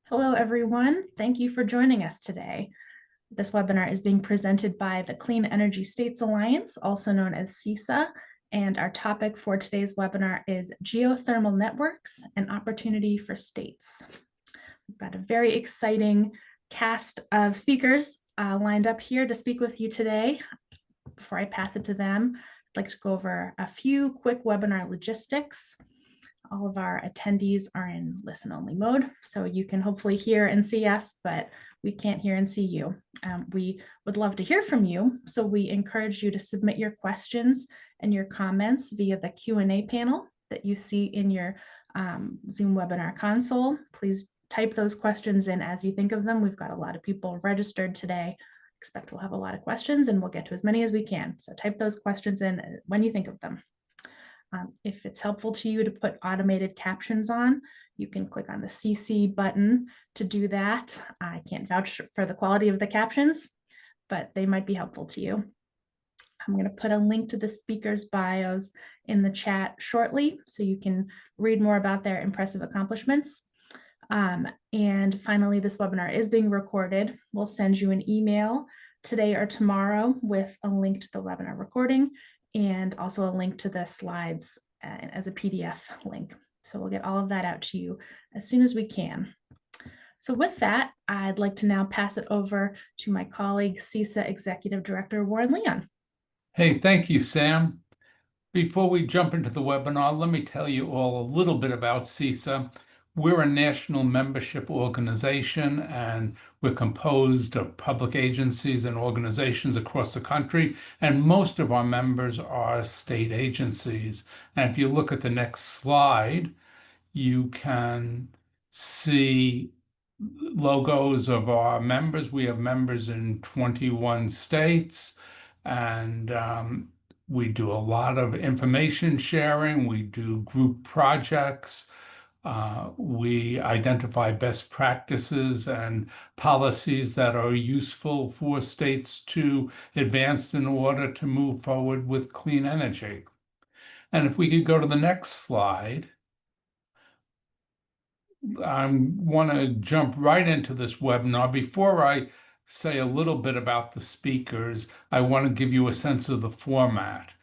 Hello, everyone. Thank you for joining us today. This webinar is being presented by the Clean Energy States Alliance, also known as CESA, and our topic for today's webinar is Geothermal Networks, an Opportunity for States. We've got a very exciting cast of speakers lined up here to speak with you today. Before I pass it to them, I'd like to go over a few quick webinar logistics. All of our attendees are in listen-only mode, so you can hopefully hear and see us, but we can't hear and see you. We would love to hear from you, so we encourage you to submit your questions and your comments via the Q&A panel that you see in your Zoom webinar console. Please type those questions in as you think of them. We've got a lot of people registered today. Expect we'll have a lot of questions and we'll get to as many as we can. So type those questions in when you think of them. If it's helpful to you to put automated captions on, you can click on the CC button to do that. I can't vouch for the quality of the captions, but they might be helpful to you. I'm going to put a link to the speakers' bios in the chat shortly, so you can read more about their impressive accomplishments. And finally, this webinar is being recorded. We'll send you an email today or tomorrow with a link to the webinar recording and also a link to the slides as a PDF link. So we'll get all of that out to you as soon as we can. So with that, I'd like to now pass it over to my colleague, CESA Executive Director, Warren Leon. Hey, thank you, Sam. Before we jump into the webinar, let me tell you all a little bit about CESA. We're a national membership organization, and we're composed of public agencies and organizations across the country, and most of our members are state agencies. And if you look at the next slide, you can see logos of our members. We have members in 21 states, and we do a lot of information sharing. We do group projects. We identify best practices and policies that are useful for states to advance in order to move forward with clean energy. And if we could go to the next slide, I want to jump right into this webinar. Before I say a little bit about the speakers, I want to give you a sense of the format.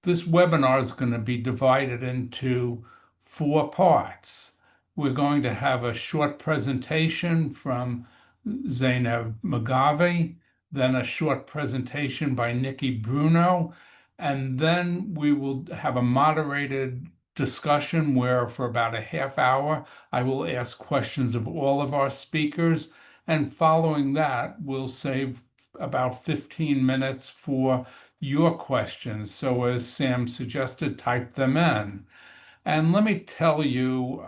This webinar is going to be divided into 4 parts. We're going to have a short presentation from Zeyneb Magavi, then a short presentation by Nikki Bruno, and then we will have a moderated discussion where for about a half hour I will ask questions of all of our speakers, and following that we'll save about 15 minutes for your questions. So as Sam suggested, type them in. And let me tell you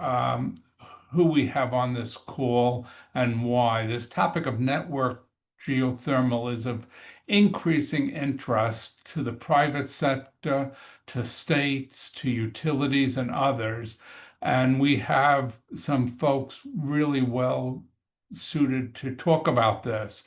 who we have on this call and why. This topic of network geothermal is of increasing interest to the private sector, to states, to utilities, and others. And we have some folks really well suited to talk about this.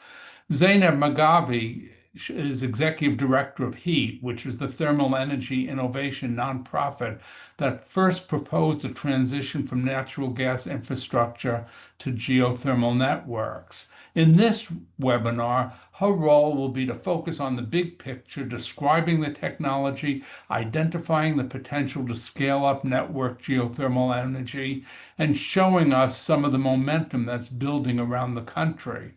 Zeyneb Magavi is Executive Director of HEET, which is the thermal energy innovation nonprofit that first proposed a transition from natural gas infrastructure to geothermal networks. In this webinar, her role will be to focus on the big picture, describing the technology, identifying the potential to scale up network geothermal energy, and showing us some of the momentum that's building around the country.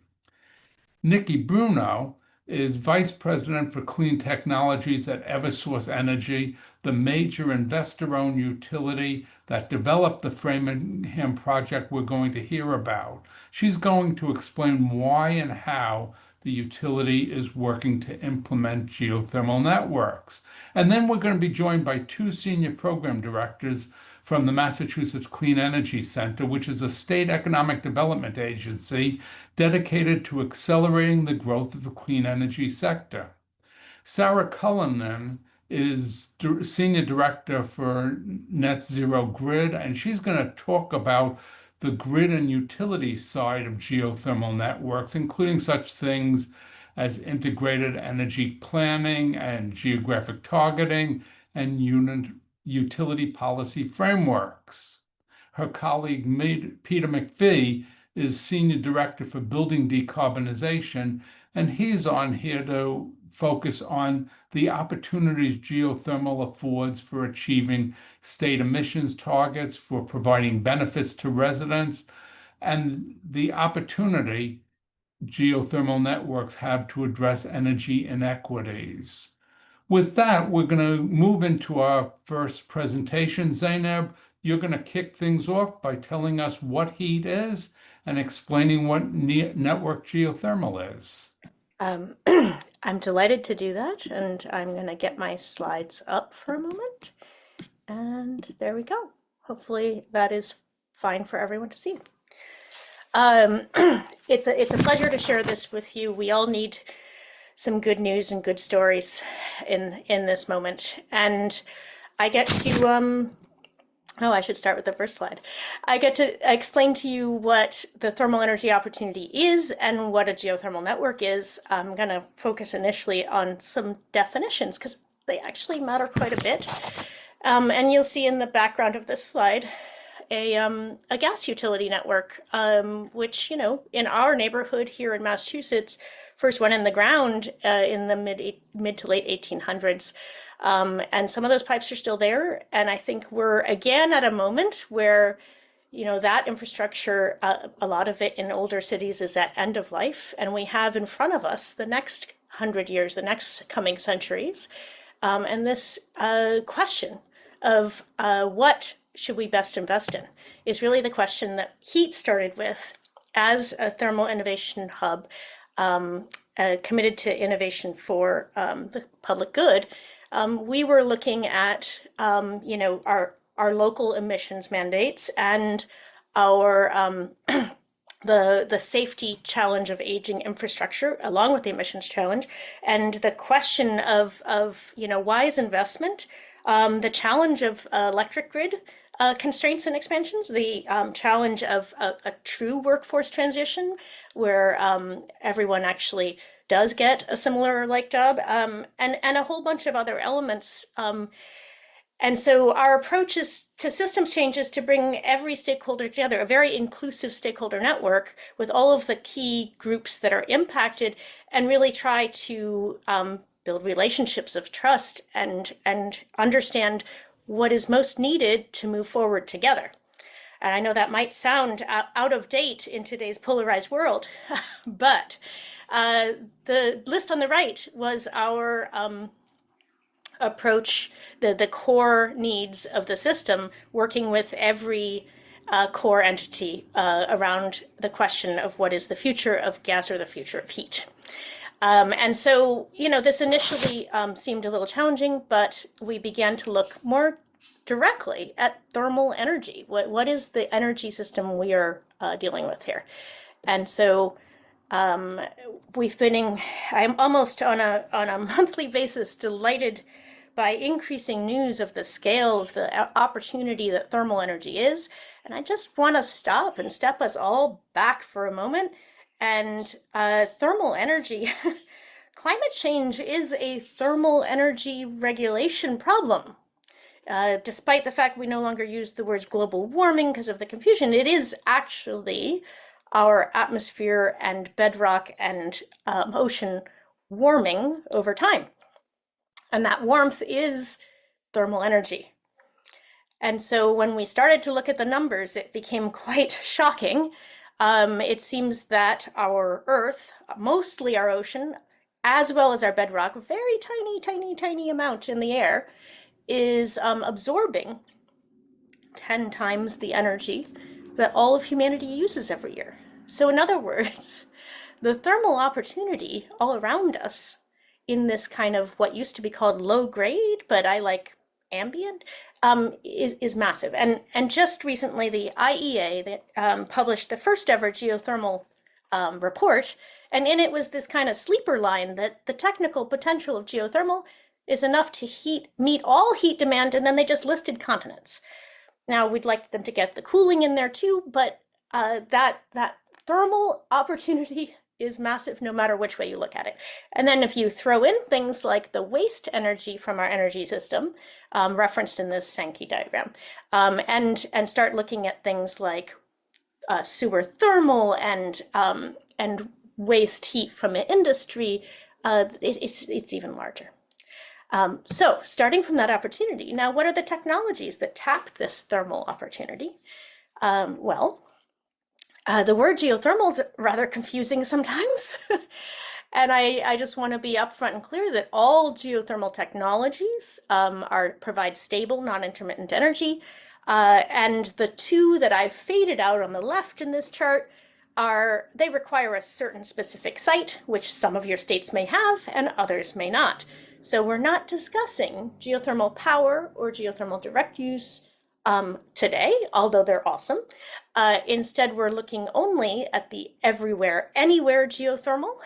Nikki Bruno is Vice President for Clean Technologies at Eversource Energy, the major investor-owned utility that developed the Framingham project we're going to hear about. She's going to explain why and how the utility is working to implement geothermal networks. And then we're going to be joined by 2 senior program directors from the Massachusetts Clean Energy Center, which is a state economic development agency dedicated to accelerating the growth of the clean energy sector. Sarah Cullinan is Senior Director for Net Zero Grid, and she's going to talk about the grid and utility side of geothermal networks, including such things as integrated energy planning and geographic targeting and utility policy frameworks. Her colleague, Peter McPhee, is Senior Director for Building Decarbonization, and he's on here to focus on the opportunities geothermal affords for achieving state emissions targets, for providing benefits to residents, and the opportunity geothermal networks have to address energy inequities. With that, we're going to move into our first presentation. Zeyneb, you're going to kick things off by telling us what heat is and explaining what network geothermal is. I'm delighted to do that, and I'm going to get my slides up for a moment. And there we go. Hopefully that is fine for everyone to see. It's a pleasure to share this with you. We all need some good news and good stories in this moment. And I get to oh, I should start with the first slide. I get to explain to you what the thermal energy opportunity is and what a geothermal network is. I'm going to focus initially on some definitions because they actually matter quite a bit. And you'll see in the background of this slide a gas utility network, which, you know, in our neighborhood here in Massachusetts, first went in the ground in the mid to late 1800s. And some of those pipes are still there. And I think we're again at a moment where, you know, that infrastructure, a lot of it in older cities is at end of life. And we have in front of us the next 100 years, the next coming centuries. And this question of what should we best invest in is really the question that HEET started with as a thermal innovation hub, committed to innovation for the public good. We were looking at, you know, our local emissions mandates and our the safety challenge of aging infrastructure, along with the emissions challenge, and the question of you know, wise investment, the challenge of electric grid constraints and expansions, the challenge of a true workforce transition where everyone actually does get a similar like job, and a whole bunch of other elements. And so our approach is to systems change is to bring every stakeholder together, a very inclusive stakeholder network with all of the key groups that are impacted, and really try to build relationships of trust and understand what is most needed to move forward together. And I know that might sound out of date in today's polarized world, but the list on the right was our approach, the core needs of the system, working with every core entity around the question of what is the future of gas or the future of heat. And so, you know, this initially seemed a little challenging, but we began to look more directly at thermal energy. What is the energy system we are dealing with here? And so we've been I'm almost on a monthly basis delighted by increasing news of the scale of the opportunity that thermal energy is. And I just want to stop and step us all back for a moment. And thermal energy, climate change is a thermal energy regulation problem. Despite the fact we no longer use the words global warming because of the confusion, it is actually our atmosphere and bedrock and ocean warming over time. And that warmth is thermal energy. And so when we started to look at the numbers, it became quite shocking. It seems that our Earth, mostly our ocean, as well as our bedrock, very tiny amount in the air, is absorbing 10 times the energy that all of humanity uses every year. So in other words, the thermal opportunity all around us in this kind of what used to be called low grade, but I like ambient, is massive. And just recently, the IEA that published the first ever geothermal report, and in it was this kind of sleeper line that the technical potential of geothermal is enough to meet all heat demand, and then they just listed continents. Now, we'd like them to get the cooling in there too, but that thermal opportunity is massive no matter which way you look at it. And then if you throw in things like the waste energy from our energy system, referenced in this Sankey diagram, and start looking at things like sewer thermal and waste heat from industry, it's even larger. So starting from that opportunity, now what are the technologies that tap this thermal opportunity? The word geothermal is rather confusing sometimes. And I just want to be upfront and clear that all geothermal technologies provide stable, non-intermittent energy. And the two that I've faded out on the left in this chart they require a certain specific site, which some of your states may have and others may not. So we're not discussing geothermal power or geothermal direct use today, although they're awesome. Instead, we're looking only at the everywhere, anywhere geothermal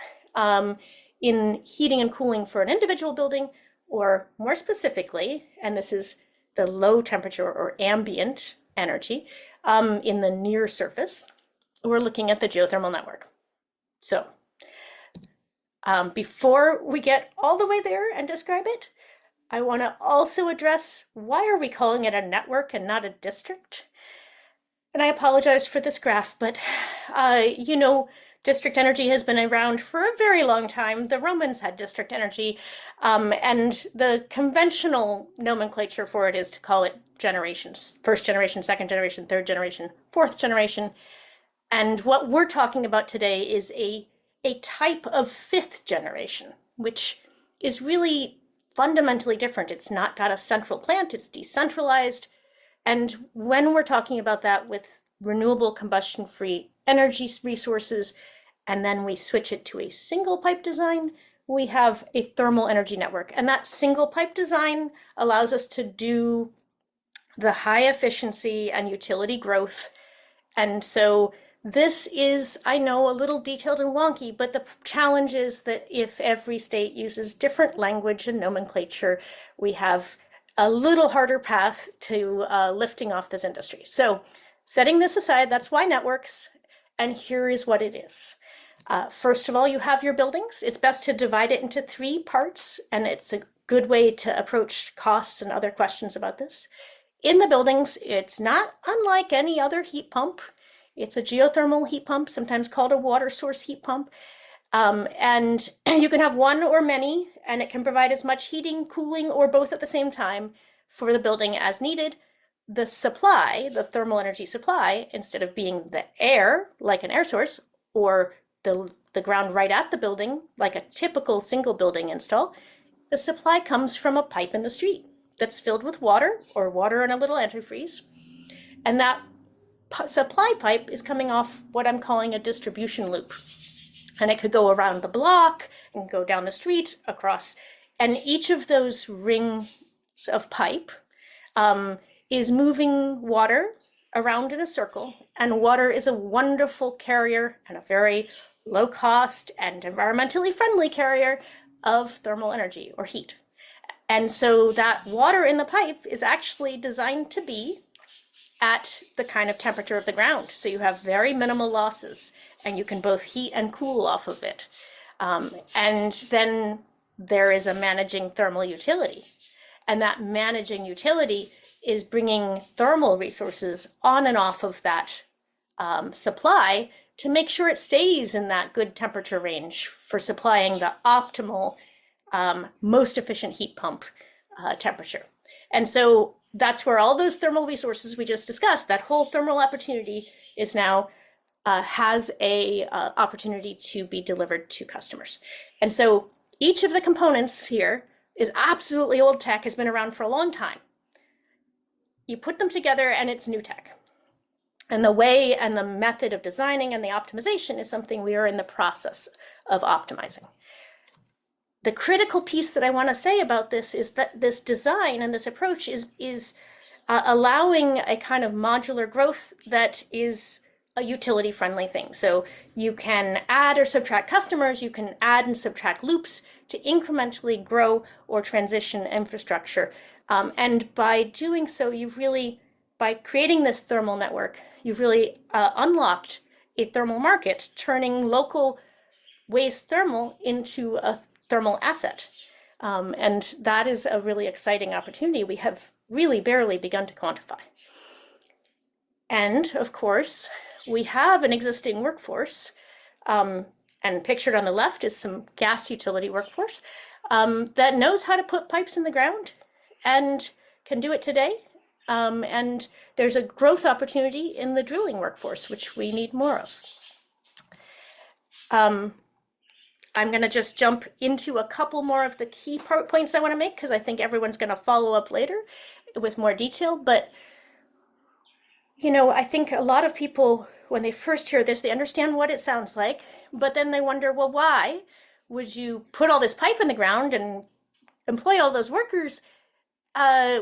in heating and cooling for an individual building, or more specifically, and this is the low temperature or ambient energy in the near surface, we're looking at the geothermal network. So before we get all the way there and describe it, I want to also address why are we calling it a network and not a district? And I apologize for this graph, but district energy has been around for a very long time. The Romans had district energy, and the conventional nomenclature for it is to call it generations: first generation, second generation, third generation, fourth generation. And what we're talking about today is a type of fifth generation, which is really fundamentally different. It's not got a central plant, it's decentralized. And when we're talking about that with renewable combustion-free energy resources, and then we switch it to a single pipe design, we have a thermal energy network. And that single pipe design allows us to do the high efficiency and utility growth. And so this is, I know, a little detailed and wonky, but the challenge is that if every state uses different language and nomenclature, we have a little harder path to lifting off this industry. So setting this aside, that's why networks, and here is what it is. First of all, you have your buildings. It's best to divide it into 3 parts, and it's a good way to approach costs and other questions about this. In the buildings, it's not unlike any other heat pump. It's a geothermal heat pump, sometimes called a water source heat pump. And you can have one or many, and it can provide as much heating, cooling, or both at the same time for the building as needed. The supply, the thermal energy supply, instead of being the air, like an air source, or the ground right at the building, like a typical single building install, the supply comes from a pipe in the street that's filled with water, or water in a little antifreeze. And that supply pipe is coming off what I'm calling a distribution loop. And it could go around the block and go down the street, across. And each of those rings of pipe is moving water around in a circle. And water is a wonderful carrier and a very low cost and environmentally friendly carrier of thermal energy or heat. And so that water in the pipe is actually designed to be at the kind of temperature of the ground. So you have very minimal losses, and you can both heat and cool off of it. And then there is a managing thermal utility. And that managing utility is bringing thermal resources on and off of that supply to make sure it stays in that good temperature range for supplying the optimal, most efficient heat pump temperature. And so that's where all those thermal resources we just discussed, that whole thermal opportunity is now has a opportunity to be delivered to customers. And so each of the components here is absolutely old tech, has been around for a long time. You put them together and it's new tech. And the way and the method of designing and the optimization is something we are in the process of optimizing. The critical piece that I want to say about this is that this design and this approach is allowing a kind of modular growth that is a utility friendly thing. So you can add or subtract customers, you can add and subtract loops to incrementally grow or transition infrastructure. And by doing so, by creating this thermal network, you've really unlocked a thermal market, turning local waste thermal into a thermal asset. And that is a really exciting opportunity we have really barely begun to quantify. And of course, we have an existing workforce, and pictured on the left is some gas utility workforce that knows how to put pipes in the ground and can do it today. And there's a growth opportunity in the drilling workforce, which we need more of. I'm going to just jump into a couple more of the key points I want to make, because I think everyone's going to follow up later with more detail. But, you know, I think a lot of people, when they first hear this, they understand what it sounds like, but then they wonder, well, why would you put all this pipe in the ground and employ all those workers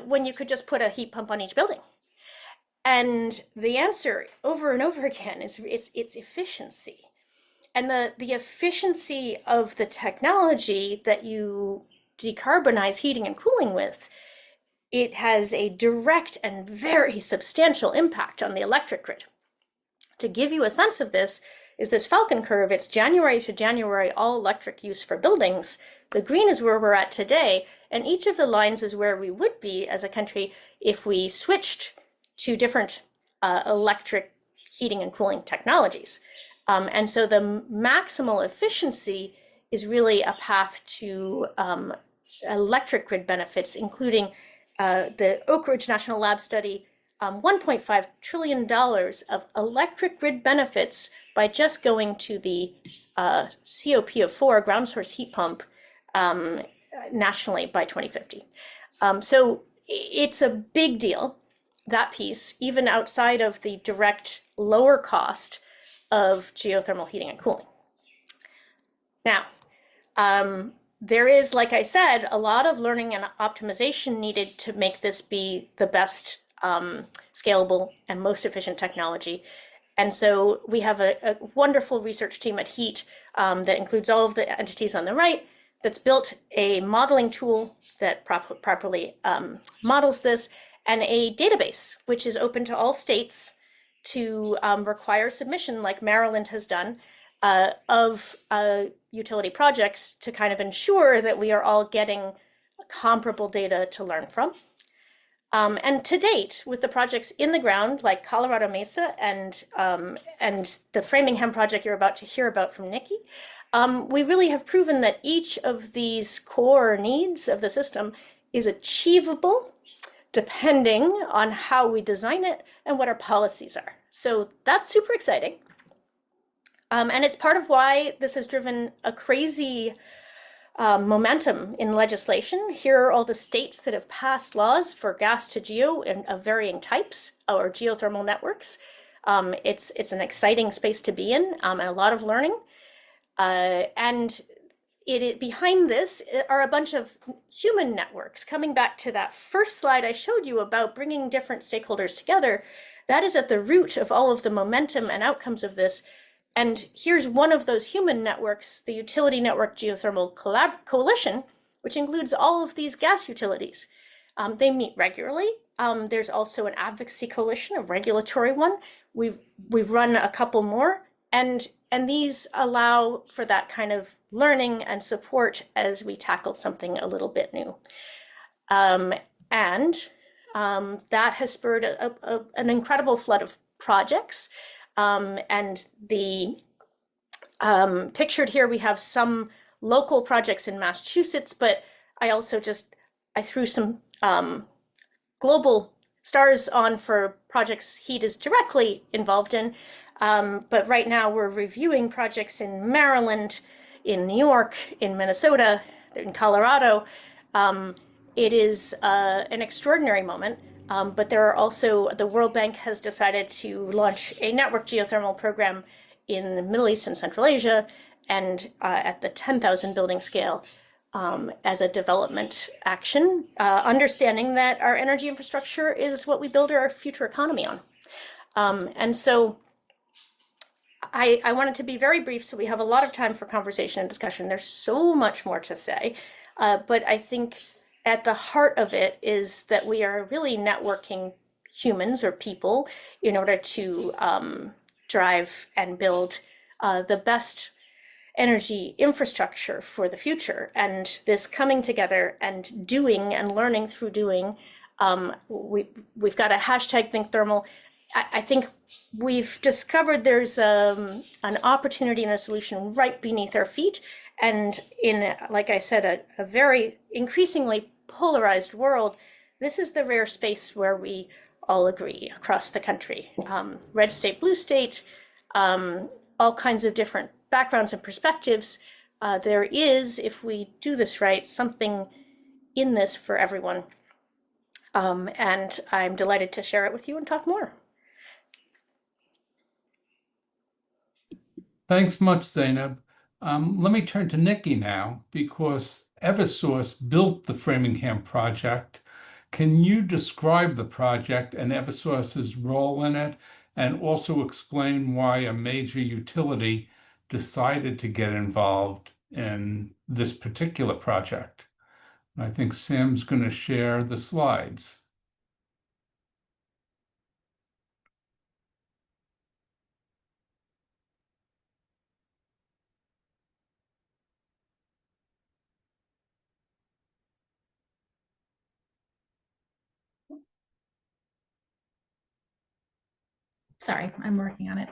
when you could just put a heat pump on each building? And the answer over and over again is it's efficiency. And the efficiency of the technology that you decarbonize heating and cooling with, it has a direct and very substantial impact on the electric grid. To give you a sense of this is this Falcon curve. It's January to January, all electric use for buildings. The green is where we're at today, and each of the lines is where we would be as a country if we switched to different electric heating and cooling technologies. And so the maximal efficiency is really a path to electric grid benefits, including the Oak Ridge National Lab study, $1.5 trillion of electric grid benefits by just going to the COP of 4 ground source heat pump nationally by 2050. So it's a big deal, that piece, even outside of the direct lower cost of geothermal heating and cooling. Now, there is, like I said, a lot of learning and optimization needed to make this be the best scalable and most efficient technology. And so we have a wonderful research team at HEET that includes all of the entities on the right, that's built a modeling tool that properly models this, and a database, which is open to all states to require submission, like Maryland has done, of utility projects to kind of ensure that we are all getting comparable data to learn from. And to date, with the projects in the ground, like Colorado Mesa and the Framingham project you're about to hear about from Nikki, we really have proven that each of these core needs of the system is achievable depending on how we design it and what our policies are. So that's super exciting. And it's part of why this has driven a crazy momentum in legislation. Here are all the states that have passed laws for gas to geo and of varying types, or geothermal networks. It's an exciting space to be in, and a lot of learning. And behind this are a bunch of human networks. Coming back to that first slide I showed you about bringing different stakeholders together, that is at the root of all of the momentum and outcomes of this. And here's one of those human networks, the Utility Network Geothermal Coalition, which includes all of these gas utilities. They meet regularly. There's also an advocacy coalition, a regulatory one. We've run a couple more, and these allow for that kind of learning and support as we tackle something a little bit new. That has spurred an incredible flood of projects. And the pictured here, we have some local projects in Massachusetts, but I also I threw some global stars on for projects HEET is directly involved in. But right now we're reviewing projects in Maryland, in New York, in Minnesota, in Colorado. It is an extraordinary moment. But there are also, the World Bank has decided to launch a network geothermal program in the Middle East and Central Asia, and at the 10,000 building scale as a development action, understanding that our energy infrastructure is what we build our future economy on. And so I wanted to be very brief so we have a lot of time for conversation and discussion. There's so much more to say, but I think at the heart of it is that we are really networking humans or people in order to drive and build the best energy infrastructure for the future. And this coming together and doing and learning through doing, we've got a hashtag Think Thermal. I think we've discovered there's an opportunity and a solution right beneath our feet. And in, like I said, a very increasingly polarized world, this is the rare space where we all agree across the country. Red state, blue state, all kinds of different backgrounds and perspectives. There is, if we do this right, something in this for everyone. And I'm delighted to share it with you and talk more. Thanks much, Zeyneb. Let me turn to Nikki now, because Eversource built the Framingham project. Can you describe the project and Eversource's role in it, and also explain why a major utility decided to get involved in this particular project? I think Sam's going to share the slides. Sorry, I'm working on it.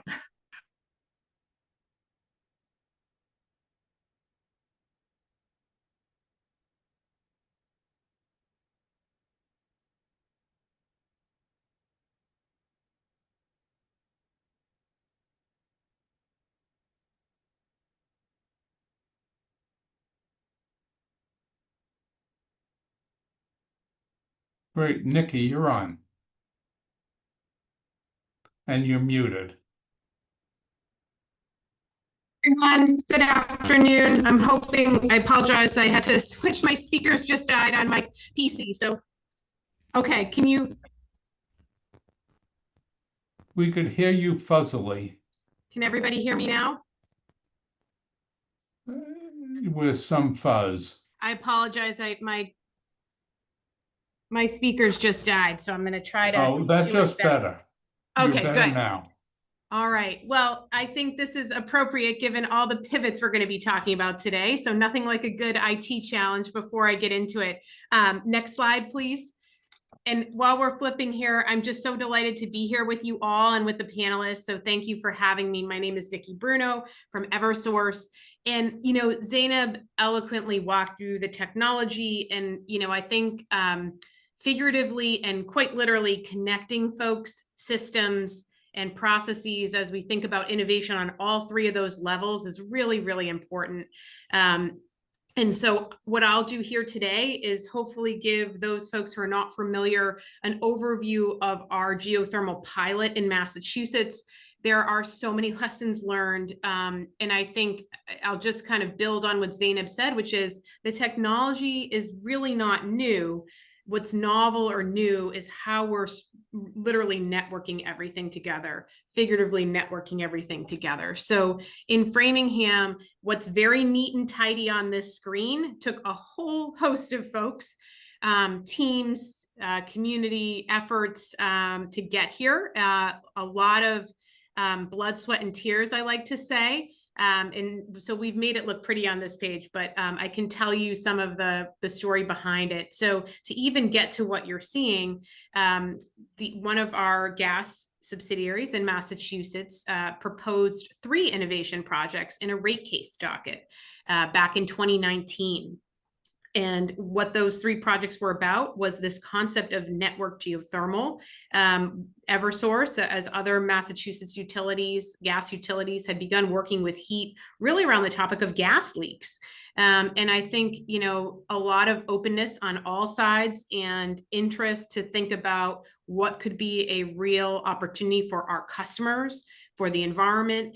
Great, Nikki, you're on. And you're muted. Everyone, good afternoon. I'm hoping, I apologize, I had to switch my speakers, just died on my PC. So, okay, We could hear you fuzzily. can everybody hear me now? With some fuzz. I apologize, my speakers just died, so I'm gonna try to. Oh, that's just better. You're Okay, better good. now. All right. Well, I think this is appropriate given all the pivots we're going to be talking about today. So nothing like a good IT challenge before I get into it. Next slide, please. And while we're flipping here, I'm just so delighted to be here with you all and with the panelists. So thank you for having me. My name is Nikki Bruno from Eversource. And, you know, Zeyneb eloquently walked through the technology. And, you know, I think figuratively and quite literally connecting folks, systems, and processes as we think about innovation on all three of those levels is really, really important. And so what I'll do here today is hopefully give those folks who are not familiar an overview of our geothermal pilot in Massachusetts. There are so many lessons learned. And I think I'll just kind of build on what Zeyneb said, which is the technology is really not new. What's novel or new is how we're literally networking everything together, figuratively networking everything together. So in Framingham, what's very neat and tidy on this screen took a whole host of folks, teams, community efforts to get here. A lot of blood, sweat, and tears, I like to say. And so we've made it look pretty on this page, but I can tell you some of the story behind it. So to even get to what you're seeing, one of our gas subsidiaries in Massachusetts proposed 3 innovation projects in a rate case docket back in 2019. And what those 3 projects were about was this concept of network geothermal. Eversource, as other Massachusetts utilities, gas utilities, had begun working with HEET really around the topic of gas leaks. And I think, you know, a lot of openness on all sides and interest to think about what could be a real opportunity for our customers, for the environment,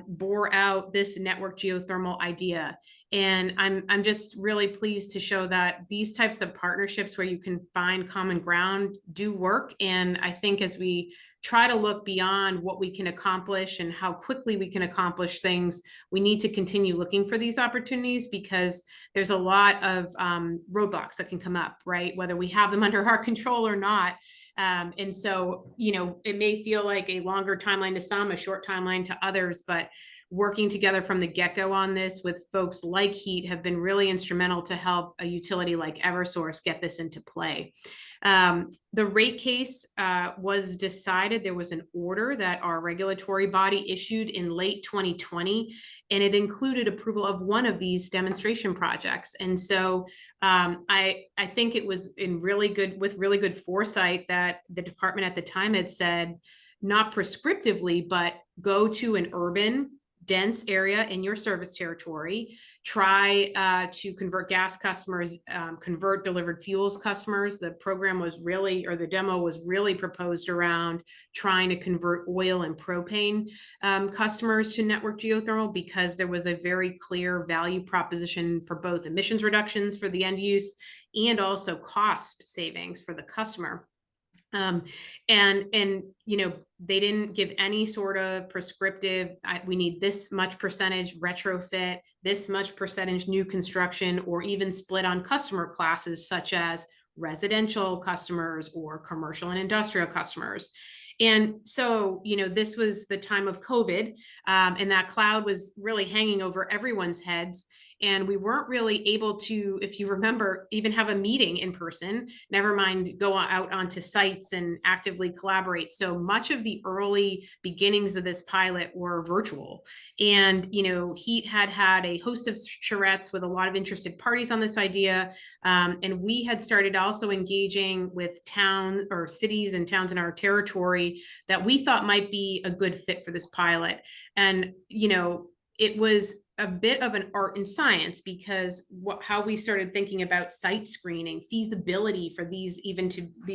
bore out this network geothermal idea. And I'm just really pleased to show that these types of partnerships where you can find common ground do work. And I think as we try to look beyond what we can accomplish and how quickly we can accomplish things, we need to continue looking for these opportunities because there's a lot of roadblocks that can come up, right? Whether we have them under our control or not. And so, you know, it may feel like a longer timeline to some, a short timeline to others, but working together from the get-go on this with folks like HEET have been really instrumental to help a utility like Eversource get this into play. The rate case was decided. There was an order that our regulatory body issued in late 2020, and it included approval of one of these demonstration projects. And so I think it was with really good foresight that the department at the time had said, not prescriptively, but go to an urban dense area in your service territory, try to convert gas customers, convert delivered fuels customers. The program was really, or the demo was really proposed around trying to convert oil and propane customers to network geothermal, because there was a very clear value proposition for both emissions reductions for the end use and also cost savings for the customer. And you know, they didn't give any sort of prescriptive, we need this much percentage retrofit, this much percentage new construction, or even split on customer classes such as residential customers or commercial and industrial customers. And so, you know, this was the time of COVID, and that cloud was really hanging over everyone's heads. And we weren't really able to, if you remember, even have a meeting in person, never mind go out onto sites and actively collaborate. So much of the early beginnings of this pilot were virtual. And, you know, HEET had a host of charrettes with a lot of interested parties on this idea. And we had started also engaging with towns or cities and towns in our territory that we thought might be a good fit for this pilot. And, you know, it was a bit of an art and science, because how we started thinking about site screening, feasibility for these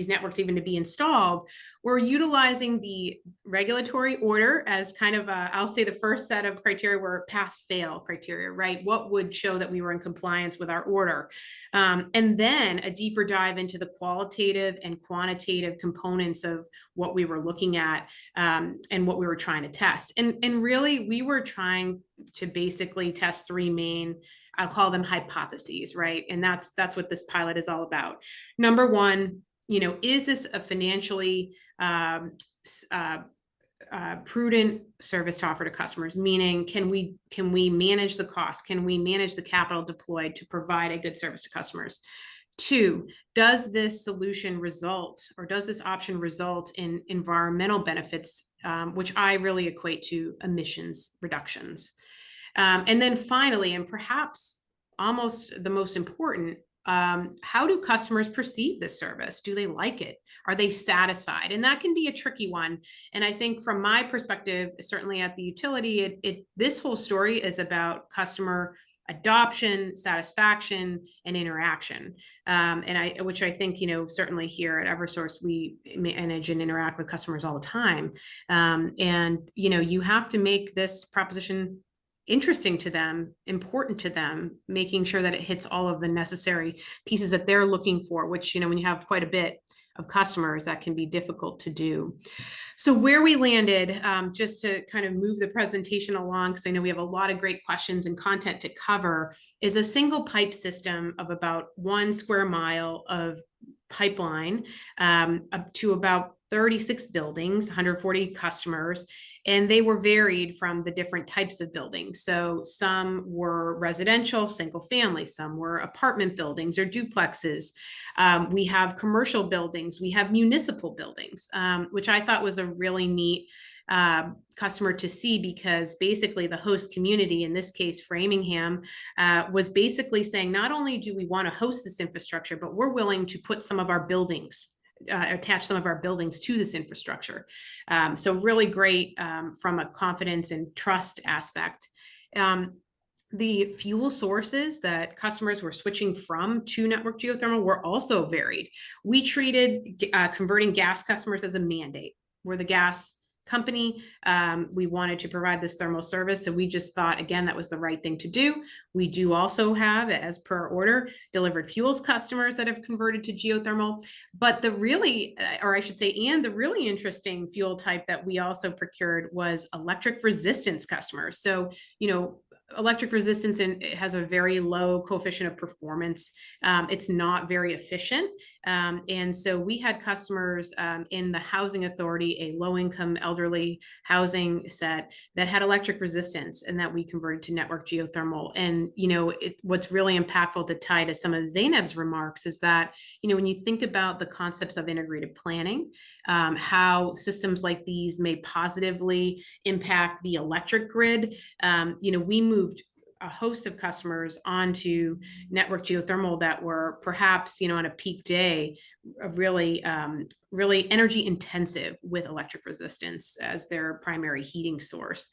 networks even to be installed, we're utilizing the regulatory order as kind of I'll say the first set of criteria were pass-fail criteria, right? What would show that we were in compliance with our order? And then a deeper dive into the qualitative and quantitative components of what we were looking at and what we were trying to test. And really, we were trying to basically test three main, I'll call them hypotheses, right? And that's what this pilot is all about. Number one, you know, is this a financially prudent service to offer to customers? Meaning, can we manage the cost? Can we manage the capital deployed to provide a good service to customers? Two, does this solution result, or does this option result in environmental benefits, which I really equate to emissions reductions? And then finally, and perhaps almost the most important, how do customers perceive this service? Do they like it? Are they satisfied? And that can be a tricky one. And I think from my perspective, certainly at the utility, this whole story is about customer adoption, satisfaction, and interaction. Which I think, you know, certainly here at Eversource, we manage and interact with customers all the time. And, you know, you have to make this proposition interesting to them, important to them, making sure that it hits all of the necessary pieces that they're looking for, which, you know, when you have quite a bit of customers, that can be difficult to do. So where we landed, just to kind of move the presentation along, because I know we have a lot of great questions and content to cover, is a single pipe system of about 1 square mile of pipeline up to about 36 buildings, 140 customers. And they were varied from the different types of buildings. So some were residential, single family, some were apartment buildings or duplexes. We have commercial buildings, we have municipal buildings, which I thought was a really neat customer to see, because basically the host community, in this case Framingham, was basically saying, not only do we want to host this infrastructure, but we're willing to put some of our buildings, attach some of our buildings to this infrastructure. So really great from a confidence and trust aspect. The fuel sources that customers were switching from to network geothermal were also varied. We treated converting gas customers as a mandate. We're the gas company. We wanted to provide this thermal service. So we just thought, again, that was the right thing to do. We do also have, as per order, delivered fuels customers that have converted to geothermal. But the really, or I should say, and the really interesting fuel type that we also procured was electric resistance customers. So, you know, electric resistance, and it has a very low coefficient of performance. It's not very efficient. And so we had customers in the housing authority, a low-income elderly housing set that had electric resistance, and that we converted to network geothermal. And, what's really impactful to tie to some of Zeyneb's remarks is that, when you think about the concepts of integrated planning, how systems like these may positively impact the electric grid, we moved a host of customers onto network geothermal that were perhaps, on a peak day, really, really energy intensive with electric resistance as their primary heating source.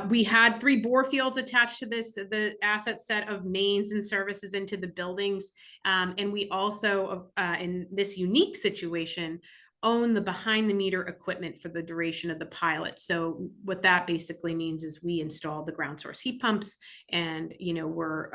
We had 3 bore fields attached to the asset set of mains and services into the buildings. And we also, in this unique situation, own the behind the meter equipment for the duration of the pilot. So what that basically means is we installed the ground source heat pumps, and we're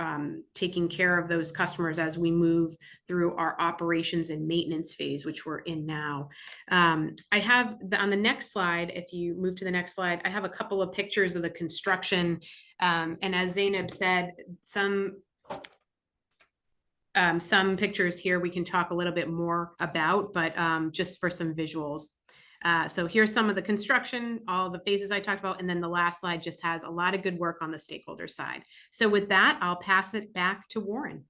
taking care of those customers as we move through our operations and maintenance phase, which we're in now. I have on the next slide, if you move to the next slide, I have a couple of pictures of the construction. And as Zeyneb said, some pictures here we can talk a little bit more about, but just for some visuals. So here's some of the construction, all the phases I talked about, and then the last slide just has a lot of good work on the stakeholder side. So with that, I'll pass it back to Warren.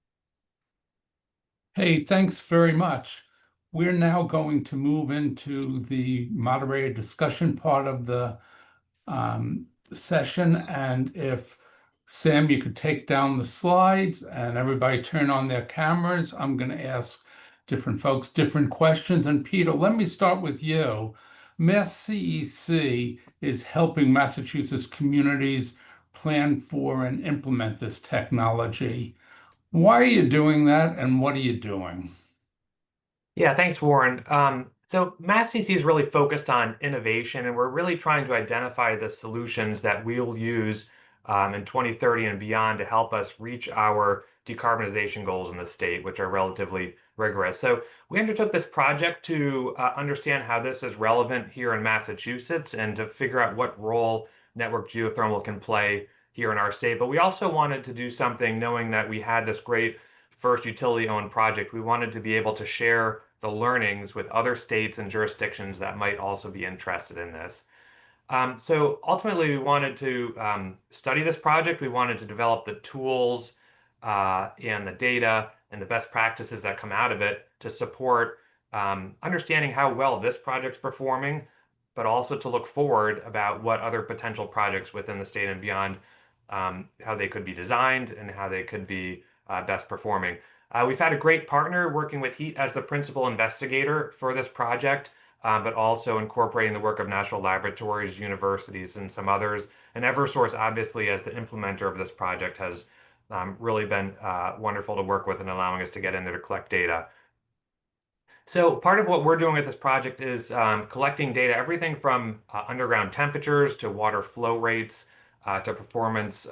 Hey, thanks very much. We're now going to move into the moderated discussion part of the session. And if Sam, you could take down the slides and everybody turn on their cameras. I'm going to ask different folks different questions. And Peter, let me start with you. Mass CEC is helping Massachusetts communities plan for and implement this technology. Why are you doing that, and what are you doing? Yeah, thanks, Warren. So Mass CEC is really focused on innovation, and we're really trying to identify the solutions that we'll use in 2030 and beyond to help us reach our decarbonization goals in the state, which are relatively rigorous. So we undertook this project to understand how this is relevant here in Massachusetts and to figure out what role network geothermal can play here in our state. But we also wanted to do something knowing that we had this great first utility-owned project. We wanted to be able to share the learnings with other states and jurisdictions that might also be interested in this. So ultimately, we wanted to study this project. We wanted to develop the tools and the data and the best practices that come out of it to support understanding how well this project's performing, but also to look forward about what other potential projects within the state and beyond, how they could be designed and how they could be best performing. We've had a great partner working with HEET as the principal investigator for this project, but also incorporating the work of national laboratories, universities, and some others. And Eversource, obviously, as the implementer of this project, has really been wonderful to work with and allowing us to get in there to collect data. So part of what we're doing with this project is collecting data, everything from underground temperatures to water flow rates to performance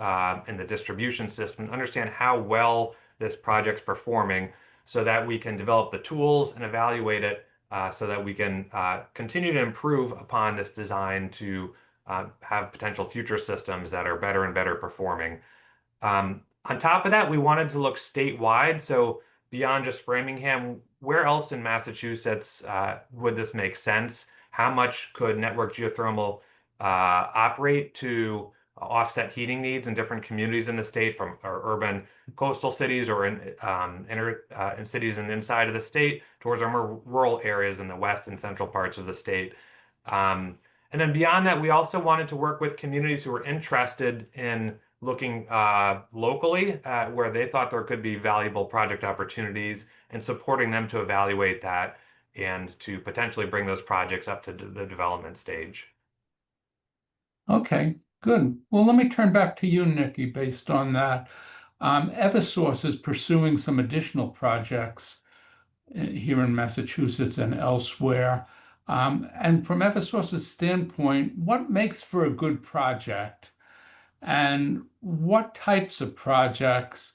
in the distribution system, understand how well this project's performing so that we can develop the tools and evaluate it so that we can continue to improve upon this design to have potential future systems that are better and better performing. On top of that, we wanted to look statewide. So beyond just Framingham, where else in Massachusetts would this make sense? How much could network geothermal operate to offset heating needs in different communities in the state, from our urban coastal cities or in cities in the inside of the state towards our more rural areas in the west and central parts of the state. And then beyond that, we also wanted to work with communities who were interested in looking locally where they thought there could be valuable project opportunities and supporting them to evaluate that and to potentially bring those projects up to the development stage. Okay, good. Well, let me turn back to you, Nikki, based on that. Eversource is pursuing some additional projects here in Massachusetts and elsewhere. And from Eversource's standpoint, what makes for a good project? And what types of projects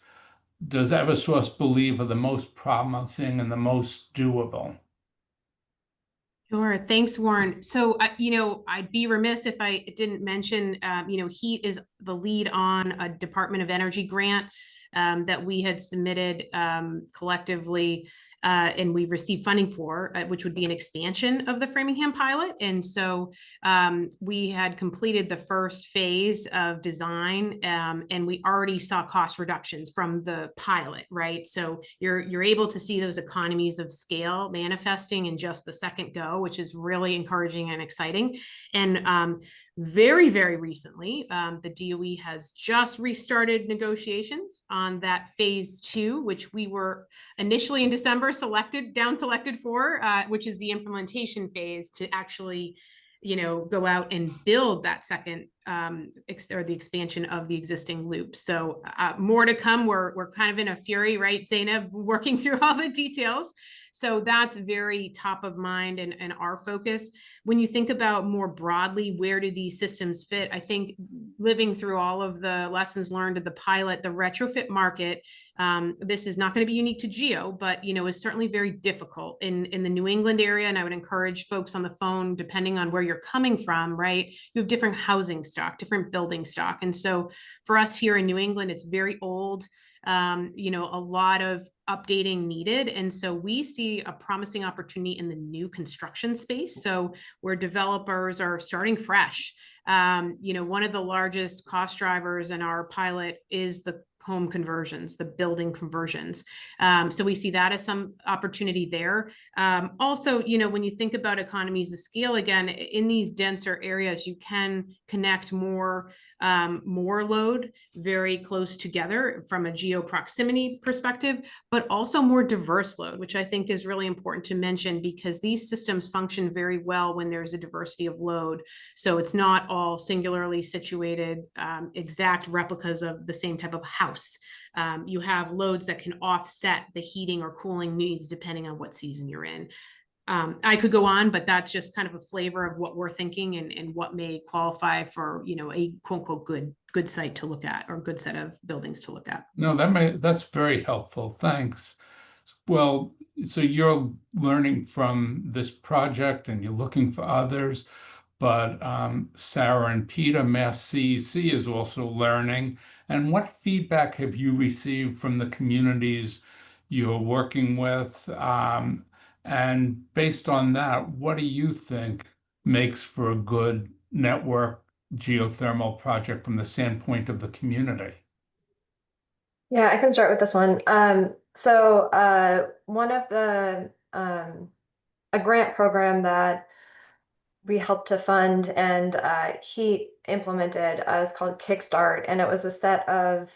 does Eversource believe are the most promising and the most doable? Sure. Thanks, Warren. So, I'd be remiss if I didn't mention, HEET is the lead on a Department of Energy grant that we had submitted collectively, and we received funding for, which would be an expansion of the Framingham pilot. And so we had completed the first phase of design, and we already saw cost reductions from the pilot, right? So you're able to see those economies of scale manifesting in just the second go, which is really encouraging and exciting. And very, very recently, the DOE has just restarted negotiations on that phase 2, which we were initially in December down selected for, which is the implementation phase to actually, go out and build that second or the expansion of the existing loop. So more to come. We're kind of in a fury, right, Zeyneb, working through all the details. So that's very top of mind and our focus. When you think about more broadly, where do these systems fit? I think living through all of the lessons learned of the pilot, the retrofit market, this is not going to be unique to Geo, but is certainly very difficult in the New England area. And I would encourage folks on the phone, depending on where you're coming from, right? You have different housing stock, different building stock. And so for us here in New England, it's very old. A lot of updating needed. And so we see a promising opportunity in the new construction space. So where developers are starting fresh. One of the largest cost drivers in our pilot is the home conversions, the building conversions. So we see that as some opportunity there. Also, when you think about economies of scale, again, in these denser areas, you can connect more load very close together from a geo proximity perspective, but also more diverse load, which I think is really important to mention because these systems function very well when there's a diversity of load. So it's not all singularly situated, exact replicas of the same type of house. You have loads that can offset the heating or cooling needs depending on what season you're in. I could go on, but that's just kind of a flavor of what we're thinking and what may qualify for, a quote unquote good site to look at or good set of buildings to look at. No, that's very helpful. Thanks. Well, so you're learning from this project and you're looking for others, but Sarah and Peter, Mass CEC, is also learning. And what feedback have you received from the communities you're working with? And based on that, what do you think makes for a good network geothermal project from the standpoint of the community? Yeah, I can start with this one. One of the a grant program that we helped to fund and HEET implemented is called Kickstart, and it was a set of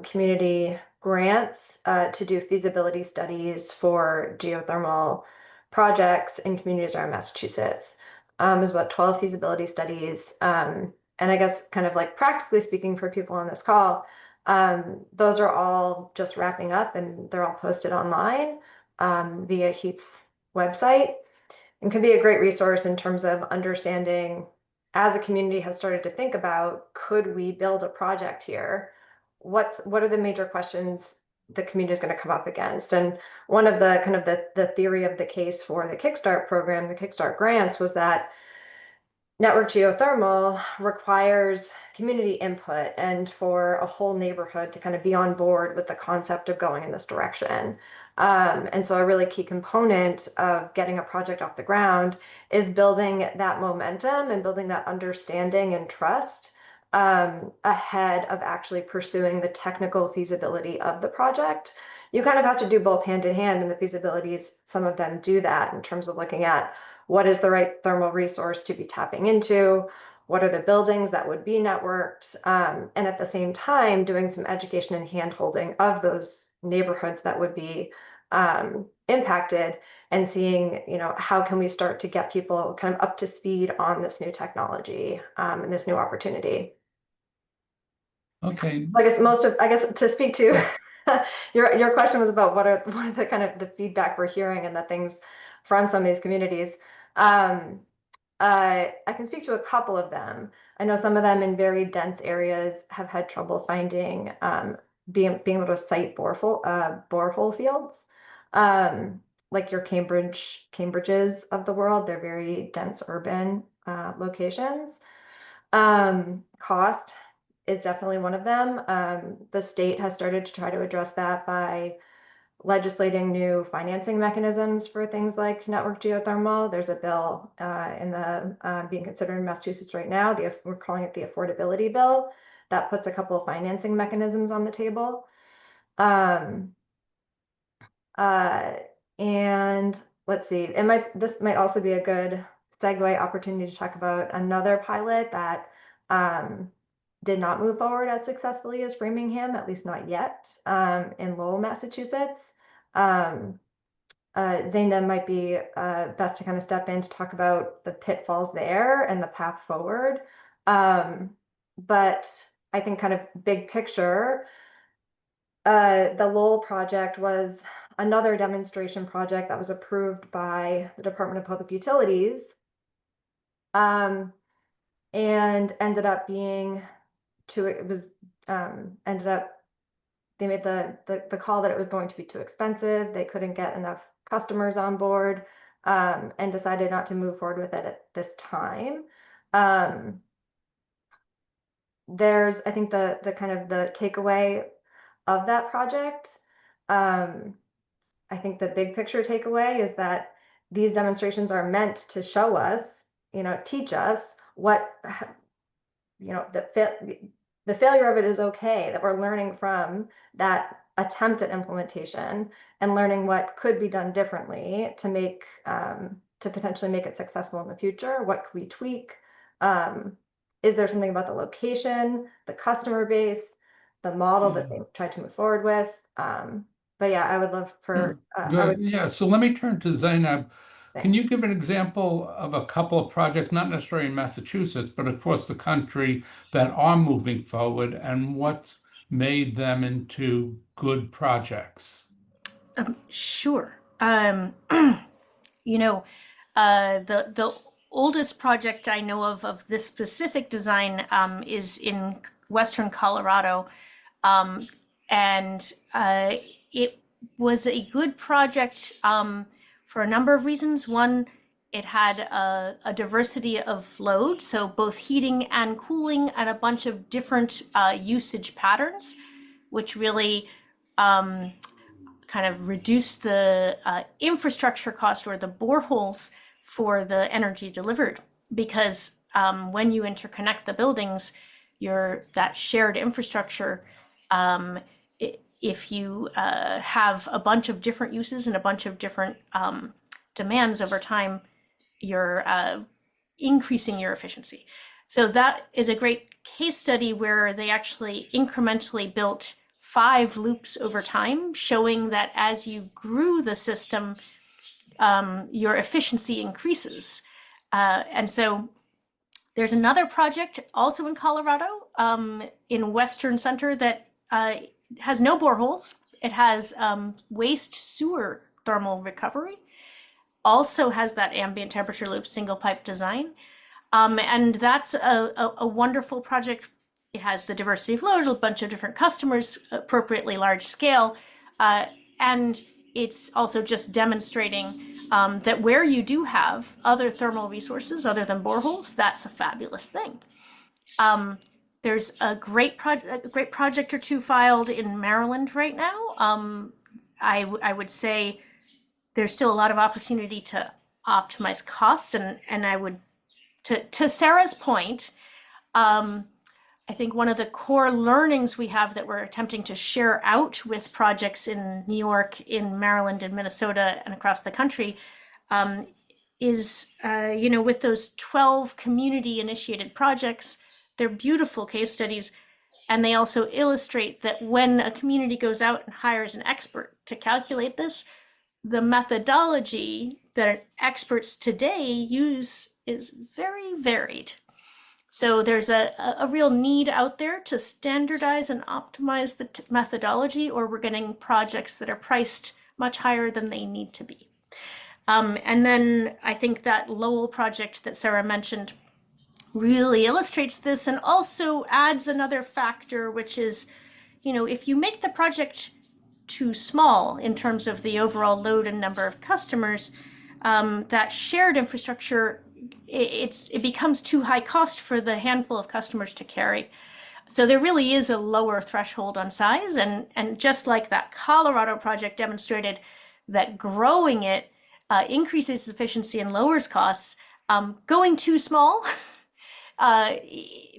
community grants to do feasibility studies for geothermal projects in communities around Massachusetts. It was about 12 feasibility studies. And I guess kind of like practically speaking for people on this call, those are all just wrapping up and they're all posted online via HEET's website, and can be a great resource in terms of understanding, as a community has started to think about, could we build a project here? What are the major questions the community is going to come up against? And one of the kind of the theory of the case for the Kickstart program, the Kickstart grants, was that network geothermal requires community input and for a whole neighborhood to kind of be on board with the concept of going in this direction. And so a really key component of getting a project off the ground is building that momentum and building that understanding and trust ahead of actually pursuing the technical feasibility of the project. You kind of have to do both hand in hand, and the feasibilities, some of them do that in terms of looking at what is the right thermal resource to be tapping into, what are the buildings that would be networked, and at the same time doing some education and hand-holding of those neighborhoods that would be impacted, and seeing, how can we start to get people kind of up to speed on this new technology and this new opportunity. Okay. So I guess to speak to your question was about what are the kind of the feedback we're hearing and the things from some of these communities. I can speak to a couple of them. I know some of them in very dense areas have had trouble finding being able to site borehole fields. like your Cambridges of the world. They're very dense urban locations. Cost is definitely one of them. The state has started to try to address that by legislating new financing mechanisms for things like network geothermal. There's a bill in the being considered in Massachusetts right now. We're calling it the affordability bill that puts a couple of financing mechanisms on the table. And let's see, this might also be a good segue opportunity to talk about another pilot that did not move forward as successfully as Framingham, at least not yet, in Lowell, Massachusetts. Zeynep might be best to kind of step in to talk about the pitfalls there and the path forward. But I think kind of big picture, the Lowell project was another demonstration project that was approved by the Department of Public Utilities, and ended up being they made the call that it was going to be too expensive. They couldn't get enough customers on board, and decided not to move forward with it at this time. There's, I think the kind of the takeaway of that project, I think the big picture takeaway is that these demonstrations are meant to show us, teach us what, the failure of it is okay, that we're learning from that attempt at implementation and learning what could be done differently to potentially make it successful in the future. What could we tweak? Is there something about the location, the customer base, the model that they tried to move forward with? But yeah, I would love for So let me turn to Zeynep. Can you give an example of a couple of projects, not necessarily in Massachusetts, but across the country, that are moving forward, and what's made them into good projects? Sure. The oldest project I know of this specific design is in Western Colorado, and it was a good project for a number of reasons. One, it had a diversity of load, so both heating and cooling and a bunch of different usage patterns, which really kind of reduced the infrastructure cost or the boreholes for the energy delivered. Because when you interconnect the buildings, that shared infrastructure, if you have a bunch of different uses and a bunch of different demands over time, you're increasing your efficiency. So that is a great case study where they actually incrementally built 5 loops over time, showing that as you grew the system, your efficiency increases. And so there's another project also in Colorado, in Western Center, that has no boreholes. It has waste sewer thermal recovery, also has that ambient temperature loop single pipe design. And that's a wonderful project. It has the diversity of load, a bunch of different customers, appropriately large scale. And it's also just demonstrating that where you do have other thermal resources other than boreholes, that's a fabulous thing. There's a great project or two filed in Maryland right now. I would say there's still a lot of opportunity to optimize costs, and I would, to Sarah's point, I think one of the core learnings we have that we're attempting to share out with projects in New York, in Maryland, in Minnesota, and across the country is, with those 12 community-initiated projects, they're beautiful case studies, and they also illustrate that when a community goes out and hires an expert to calculate this, the methodology that experts today use is very varied. So there's a real need out there to standardize and optimize the methodology, or we're getting projects that are priced much higher than they need to be. And then I think that Lowell project that Sarah mentioned really illustrates this, and also adds another factor, which is, if you make the project too small in terms of the overall load and number of customers, that shared infrastructure, it becomes too high cost for the handful of customers to carry. So there really is a lower threshold on size, and just like that Colorado project demonstrated that growing it increases efficiency and lowers costs, going too small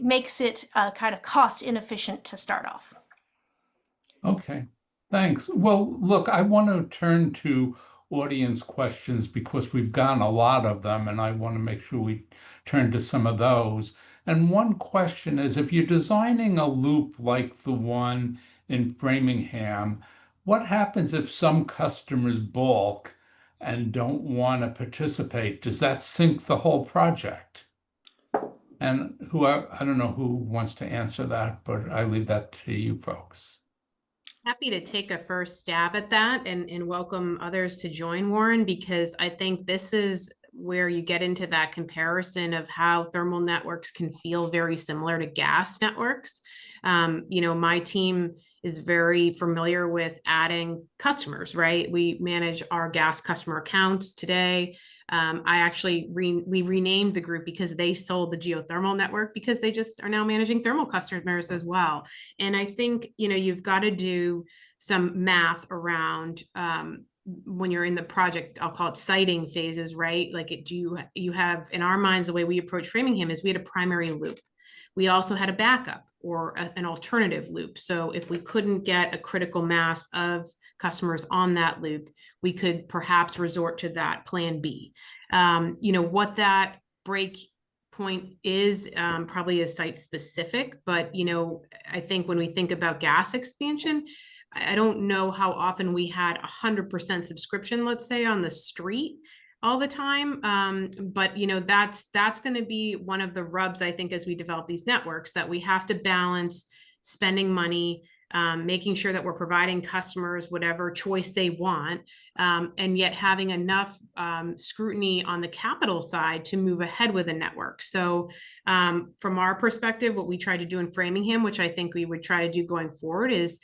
makes it kind of cost inefficient to start off. Okay, thanks. Well, look, I want to turn to audience questions because we've gotten a lot of them, and I want to make sure we turn to some of those. And one question is, if you're designing a loop like the one in Framingham, what happens if some customers balk and don't want to participate? Does that sink the whole project? And I don't know who wants to answer that, but I leave that to you folks. Happy to take a first stab at that and welcome others to join, Warren, because I think this is where you get into that comparison of how thermal networks can feel very similar to gas networks. My team is very familiar with adding customers, right? We manage our gas customer accounts today. We renamed the group because they sold the geothermal network because they just are now managing thermal customers as well. And I think, you've got to do some math around when you're in the project, I'll call it siting phases, right? Like you have, in our minds, the way we approach Framingham is we had a primary loop. We also had a backup or an alternative loop. So if we couldn't get a critical mass of customers on that loop, we could perhaps resort to that plan B. What that break point is probably is site specific, but I think when we think about gas expansion, I don't know how often we had 100% subscription, let's say, on the street all the time. But that's going to be one of the rubs, I think, as we develop these networks, that we have to balance spending money, making sure that we're providing customers whatever choice they want, and yet having enough scrutiny on the capital side to move ahead with a network. So from our perspective, what we try to do in Framingham, which I think we would try to do going forward, is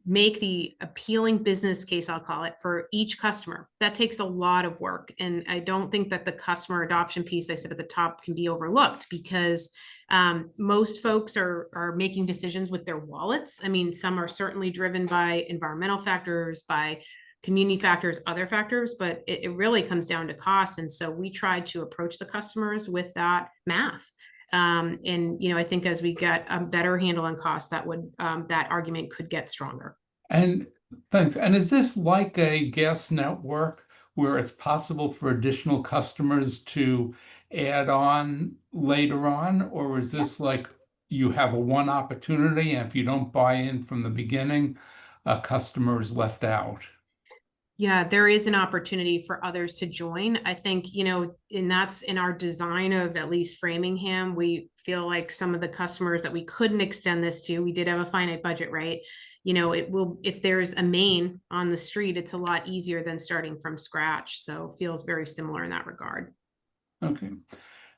make the appealing business case, I'll call it, for each customer. That takes a lot of work. And I don't think that the customer adoption piece I said at the top can be overlooked, because most folks are making decisions with their wallets. I mean, some are certainly driven by environmental factors, by community factors, other factors, but it really comes down to cost. And so we try to approach the customers with that math. I think as we get a better handle on cost, that argument could get stronger. And thanks. And is this like a gas network where it's possible for additional customers to add on later on? Or is this like you have a one opportunity, and if you don't buy in from the beginning, a customer is left out? Yeah, there is an opportunity for others to join. I think, and that's in our design of at least Framingham. We feel like some of the customers that we couldn't extend this to, we did have a finite budget, right? It will, if there's a main on the street, it's a lot easier than starting from scratch. So it feels very similar in that regard. Okay.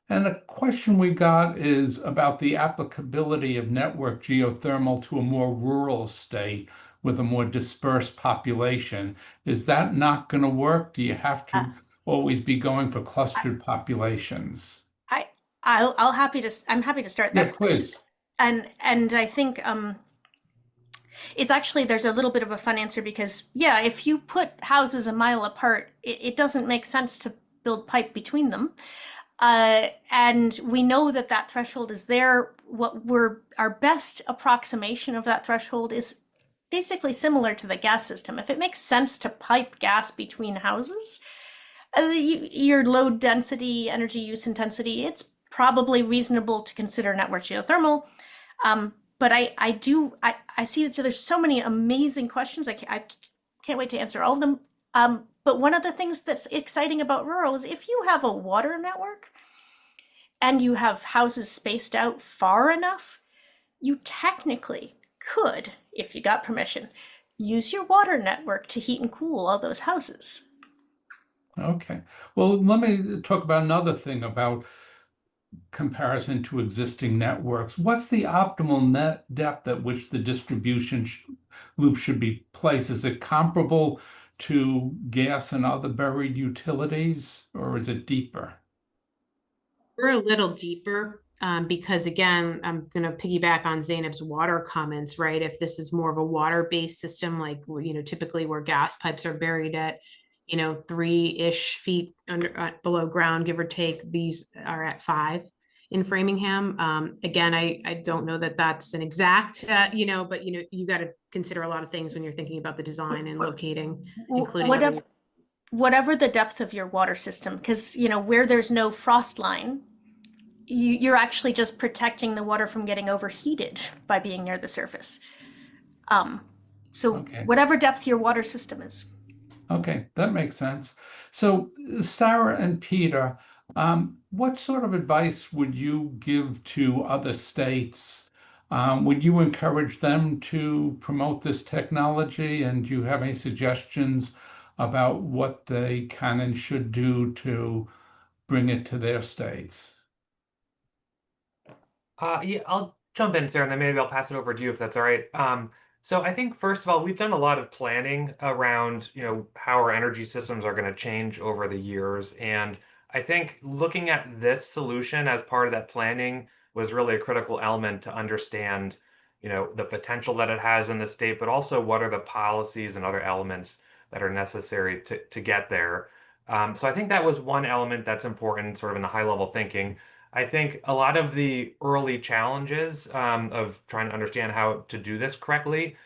And a question we got is about the applicability of network geothermal to a more rural state with a more dispersed population. Is that not going to work? Do you have to always be going for clustered populations? I'm happy to start that question. Please. And I think it's actually, there's a little bit of a fun answer, because if you put houses a mile apart, it doesn't make sense to build pipe between them. And we know that threshold is there. Our best approximation of that threshold is basically similar to the gas system. If it makes sense to pipe gas between houses, your load density, energy use intensity, it's probably reasonable to consider network geothermal. But I see that there's so many amazing questions. I can't wait to answer all of them. But one of the things that's exciting about rural is if you have a water network and you have houses spaced out far enough, you technically could, if you got permission, use your water network to heat and cool all those houses. Okay. Well, let me talk about another thing about comparison to existing networks, what's the optimal net depth at which the distribution loop should be placed? Is it comparable to gas and other buried utilities, or is it deeper? We're a little deeper because again, I'm going to piggyback on Zeynep's water comments, right? If this is more of a water-based system, like, typically where gas pipes are buried at, 3-ish feet under below ground, give or take, these are at 5 in Framingham. Again, I don't know that that's an exact, but you got to consider a lot of things when you're thinking about the design and locating, including whatever the depth of your water system, because where there's no frost line, you're actually just protecting the water from getting overheated by being near the surface. So Okay. whatever depth your water system is. Okay, that makes sense. So, Sarah and Peter, what sort of advice would you give to other states? Would you encourage them to promote this technology? And do you have any suggestions about what they can and should do to bring it to their states? Yeah, I'll jump in, Sarah, and then maybe I'll pass it over to you if that's all right. So I think first of all, we've done a lot of planning around, how our energy systems are going to change over the years. And I think looking at this solution as part of that planning was really a critical element to understand, the potential that it has in the state, but also what are the policies and other elements that are necessary to get there. So I think that was one element that's important, sort of in the high level thinking. I think a lot of the early challenges of trying to understand how to do this correctly,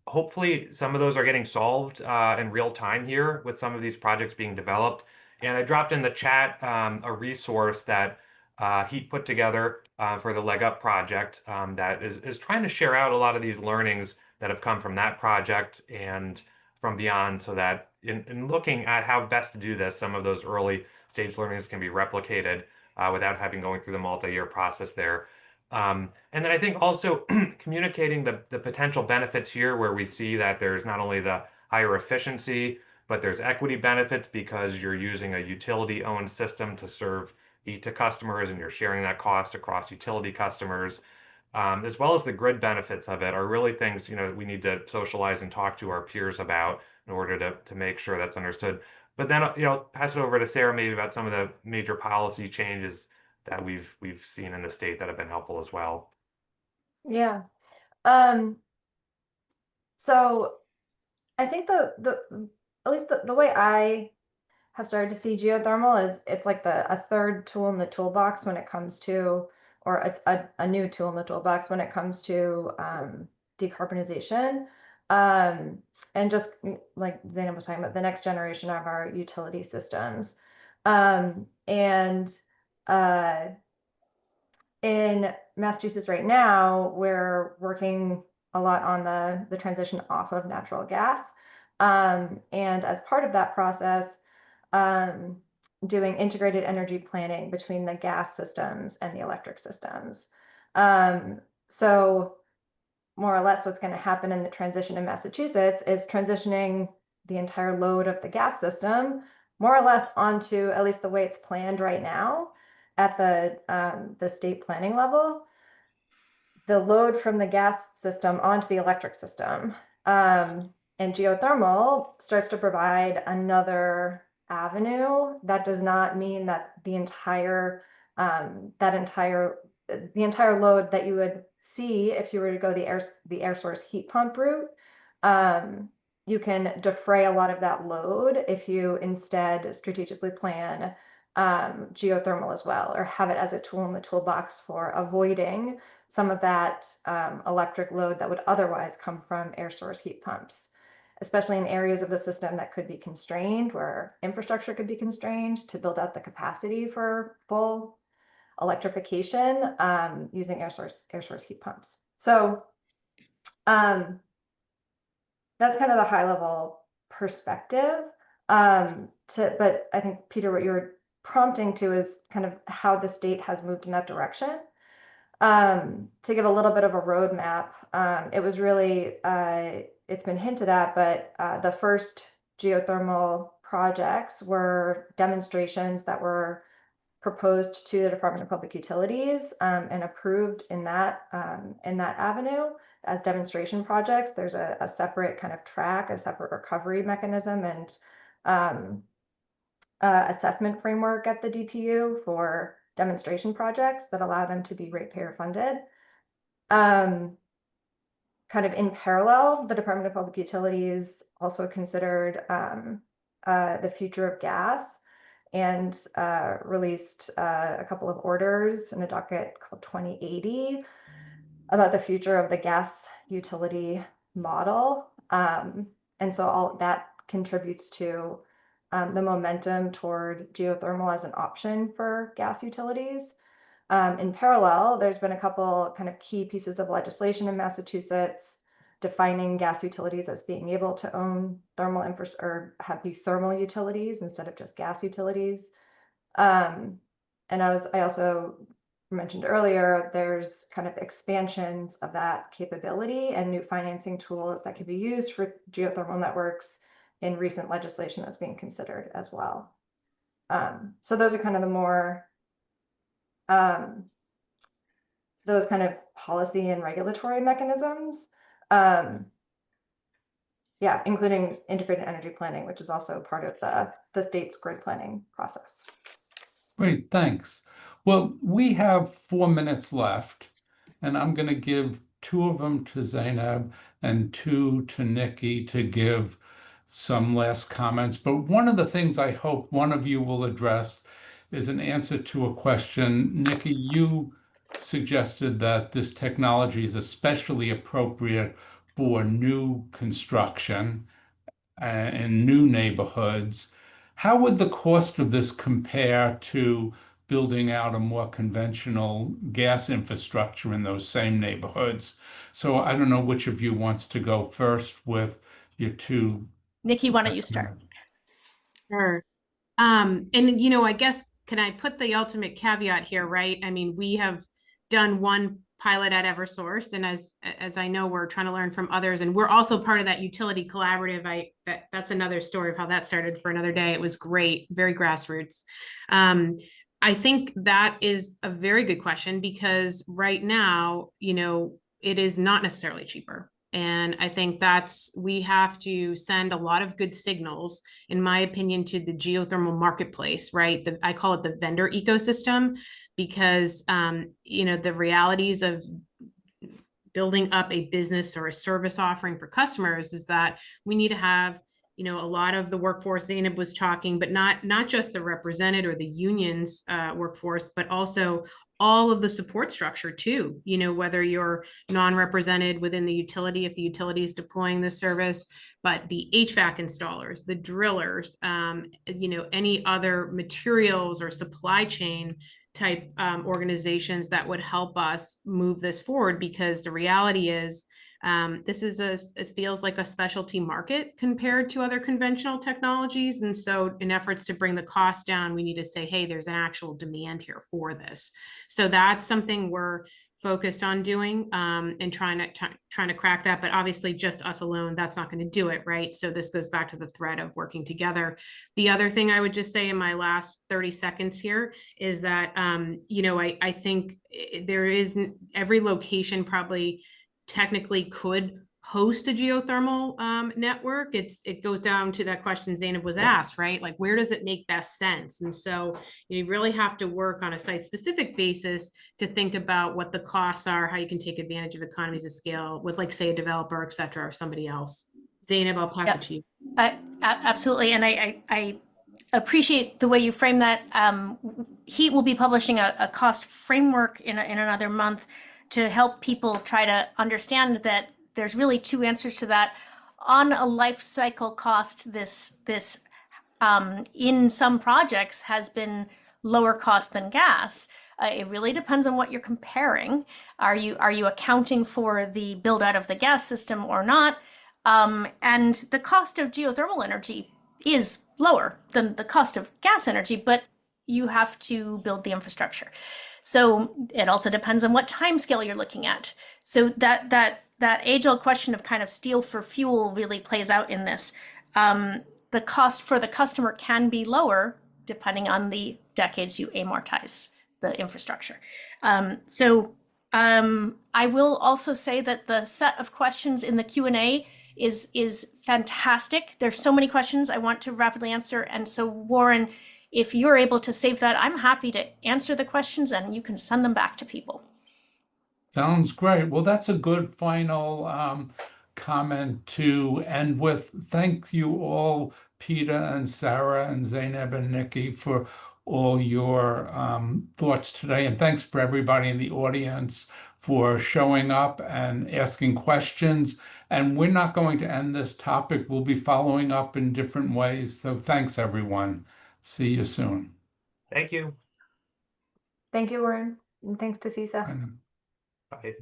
hopefully some of those are getting solved in real time here with some of these projects being developed. And I dropped in the chat a resource that HEET put together for the Leg Up project that is trying to share out a lot of these learnings that have come from that project and from beyond, so that in looking at how best to do this, some of those early stage learnings can be replicated without having going through the multi-year process there. And then I think also communicating the potential benefits here, where we see that there's not only the higher efficiency, but there's equity benefits because you're using a utility-owned system to serve heat to customers, and you're sharing that cost across utility customers, as well as the grid benefits of it are really things we need to socialize and talk to our peers about in order to make sure that's understood. But then pass it over to Sarah maybe about some of the major policy changes that we've seen in the state that have been helpful as well. Yeah. So I think the at least the way I have started to see geothermal is it's like a third tool in the toolbox when it comes to, or it's a new tool in the toolbox when it comes to decarbonization. And just like Zeynep was talking about, the next generation of our utility systems. And in Massachusetts right now, we're working a lot on the transition off of natural gas. And as part of that process, doing integrated energy planning between the gas systems and the electric systems. So more or less what's going to happen in the transition in Massachusetts is transitioning the entire load of the gas system more or less onto, at least the way it's planned right now, at the state planning level, the load from the gas system onto the electric system. And geothermal starts to provide another avenue. That does not mean that the entire load that you would see if you were to go the air source heat pump route. You can defray a lot of that load if you instead strategically plan geothermal as well, or have it as a tool in the toolbox for avoiding some of that electric load that would otherwise come from air source heat pumps, especially in areas of the system that could be constrained, where infrastructure could be constrained to build out the capacity for full electrification using air source heat pumps. So that's kind of the high level perspective. But I think, Peter, what you're prompting to is kind of how the state has moved in that direction. To give a little bit of a roadmap, it was really, it's been hinted at, but the first geothermal projects were demonstrations that were proposed to the Department of Public Utilities and approved in that avenue as demonstration projects. There's a separate kind of track, a separate recovery mechanism and assessment framework at the DPU for demonstration projects that allow them to be ratepayer funded. Kind of in parallel, the Department of Public Utilities also considered the future of gas and released a couple of orders in a docket called 2080 about the future of the gas utility model. And so all that contributes to the momentum toward geothermal as an option for gas utilities. In parallel, there's been a couple kind of key pieces of legislation in Massachusetts defining gas utilities as being able to own thermal infrastructure or be thermal utilities instead of just gas utilities. And I also mentioned earlier, there's kind of expansions of that capability and new financing tools that can be used for geothermal networks in recent legislation that's being considered as well. So those are kind of the more those kind of policy and regulatory mechanisms, yeah, including integrated energy planning, which is also part of the state's grid planning process. Great, thanks. Well, we have 4 minutes left, and I'm going to give 2 of them to Zeyneb and 2 to Nikki to give some last comments. But one of the things I hope one of you will address is an answer to a question. Nikki, you suggested that this technology is especially appropriate for new construction in new neighborhoods. How would the cost of this compare to building out a more conventional gas infrastructure in those same neighborhoods? So I don't know which of you wants to go first with your 2. Nikki, why don't you start? Sure. And I guess, can I put the ultimate caveat here, right? I mean, we have done one pilot at Eversource, and as I know, we're trying to learn from others, and we're also part of that utility collaborative. That's another story of how that started for another day. It was great, very grassroots. I think that is a very good question because right now, it is not necessarily cheaper. And I think we have to send a lot of good signals, in my opinion, to the geothermal marketplace, right? I call it the vendor ecosystem, because, the realities of building up a business or a service offering for customers is that we need to have, a lot of the workforce Zeyneb was talking, but not just the represented or the union's workforce, but also all of the support structure too, whether you're non-represented within the utility, if the utility is deploying this service, but the HVAC installers, the drillers, any other materials or supply chain type organizations that would help us move this forward, because the reality is it feels like a specialty market compared to other conventional technologies. And so in efforts to bring the cost down, we need to say, hey, there's an actual demand here for this. So that's something we're focused on doing and trying to crack that. But obviously just us alone, that's not going to do it, right? So this goes back to the thread of working together. The other thing I would just say in my last 30 seconds here is that, I think there is every location probably technically could host a geothermal network. It goes down to that question Zeyneb was asked, right? Like, where does it make best sense? And so you really have to work on a site-specific basis to think about what the costs are, how you can take advantage of economies of scale with, like, say, a developer, et cetera, or somebody else. Zeyneb, I'll pass it to you. Absolutely. And I appreciate the way you frame that. HEET will be publishing a cost framework in another month to help people try to understand that there's really 2 answers to that. On a life cycle cost, this in some projects has been lower cost than gas. It really depends on what you're comparing. Are you accounting for the build out of the gas system or not? And the cost of geothermal energy is lower than the cost of gas energy, but you have to build the infrastructure. So it also depends on what time scale you're looking at. So that age-old question of kind of steel for fuel really plays out in this. The cost for the customer can be lower depending on the decades you amortize the infrastructure. I will also say that the set of questions in the Q&A is fantastic. There's so many questions I want to rapidly answer. And so Warren, if you're able to save that, I'm happy to answer the questions and you can send them back to people. Sounds great. Well, that's a good final comment to end with. Thank you all, Peter and Sarah and Zeyneb and Nikki, for all your thoughts today. And thanks for everybody in the audience for showing up and asking questions. And we're not going to end this topic. We'll be following up in different ways. So thanks, everyone. See you soon. Thank you. Thank you, Warren, and thanks to CESA. Bye now. Bye.